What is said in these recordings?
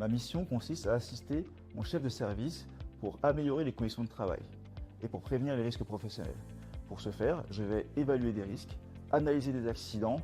Ma mission consiste à assister mon chef de service pour améliorer les conditions de travail et pour prévenir les risques professionnels. Pour ce faire, je vais évaluer des risques, analyser des accidents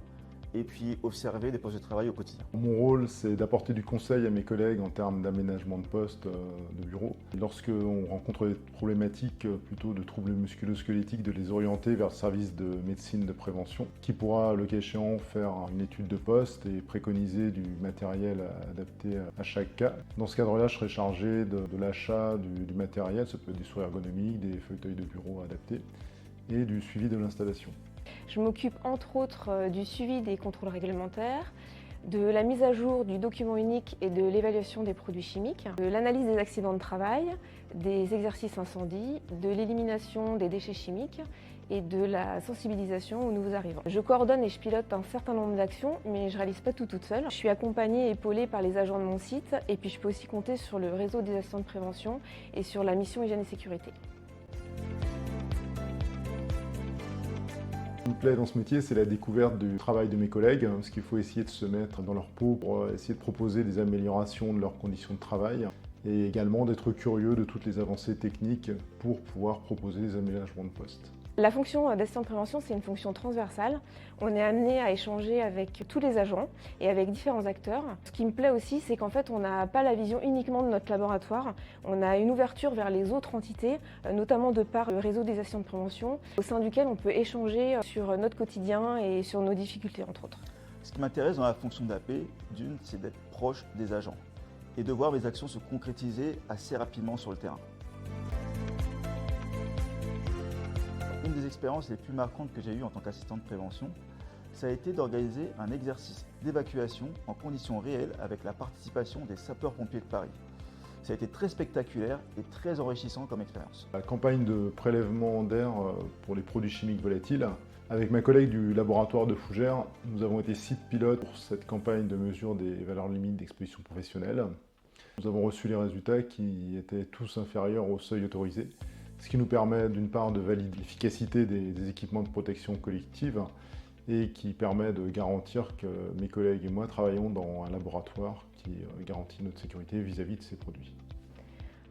et puis observer des postes de travail au quotidien. Mon rôle, c'est d'apporter du conseil à mes collègues en termes d'aménagement de poste de bureau. Lorsqu'on rencontre des problématiques plutôt de troubles musculo-squelettiques, de les orienter vers le service de médecine de prévention, qui pourra, le cas échéant, faire une étude de poste et préconiser du matériel adapté à chaque cas. Dans ce cadre-là, je serai chargé de l'achat du matériel, ça peut être des souris ergonomiques, des fauteuils de bureau adaptés, et du suivi de l'installation. Je m'occupe entre autres du suivi des contrôles réglementaires, de la mise à jour du document unique et de l'évaluation des produits chimiques, de l'analyse des accidents de travail, des exercices incendie, de l'élimination des déchets chimiques et de la sensibilisation aux nouveaux arrivants. Je coordonne et je pilote un certain nombre d'actions, mais je ne réalise pas tout toute seule. Je suis accompagnée et épaulée par les agents de mon site et puis je peux aussi compter sur le réseau des assistants de prévention et sur la mission hygiène et sécurité. Ce qui me plaît dans ce métier, c'est la découverte du travail de mes collègues, parce qu'il faut essayer de se mettre dans leur peau pour essayer de proposer des améliorations de leurs conditions de travail et également d'être curieux de toutes les avancées techniques pour pouvoir proposer des aménagements de poste. La fonction d'assistant de prévention, c'est une fonction transversale. On est amené à échanger avec tous les agents et avec différents acteurs. Ce qui me plaît aussi, c'est qu'en fait, on n'a pas la vision uniquement de notre laboratoire. On a une ouverture vers les autres entités, notamment de par le réseau des assistants de prévention, au sein duquel on peut échanger sur notre quotidien et sur nos difficultés, entre autres. Ce qui m'intéresse dans la fonction d'AP, d'une, c'est d'être proche des agents et de voir mes actions se concrétiser assez rapidement sur le terrain. Une des expériences les plus marquantes que j'ai eues en tant qu'assistant de prévention, ça a été d'organiser un exercice d'évacuation en conditions réelles avec la participation des sapeurs-pompiers de Paris. Ça a été très spectaculaire et très enrichissant comme expérience. La campagne de prélèvement d'air pour les produits chimiques volatiles, avec ma collègue du laboratoire de Fougères, nous avons été site pilote pour cette campagne de mesure des valeurs limites d'exposition professionnelle. Nous avons reçu les résultats qui étaient tous inférieurs au seuil autorisé, ce qui nous permet d'une part de valider l'efficacité des équipements de protection collective et qui permet de garantir que mes collègues et moi travaillons dans un laboratoire qui garantit notre sécurité vis-à-vis de ces produits.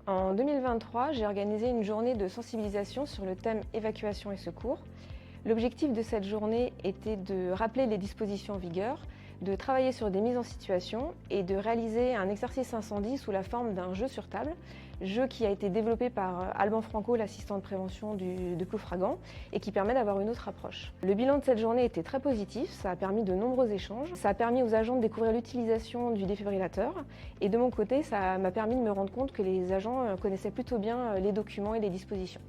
En 2023, j'ai organisé une journée de sensibilisation sur le thème évacuation et secours. L'objectif de cette journée était de rappeler les dispositions en vigueur, de travailler sur des mises en situation et de réaliser un exercice incendie sous la forme d'un jeu sur table, jeu qui a été développé par Alban Franco, l'assistant de prévention de Ploufragan, et qui permet d'avoir une autre approche. Le bilan de cette journée était très positif, ça a permis de nombreux échanges, ça a permis aux agents de découvrir l'utilisation du défibrillateur, et de mon côté, ça m'a permis de me rendre compte que les agents connaissaient plutôt bien les documents et les dispositions.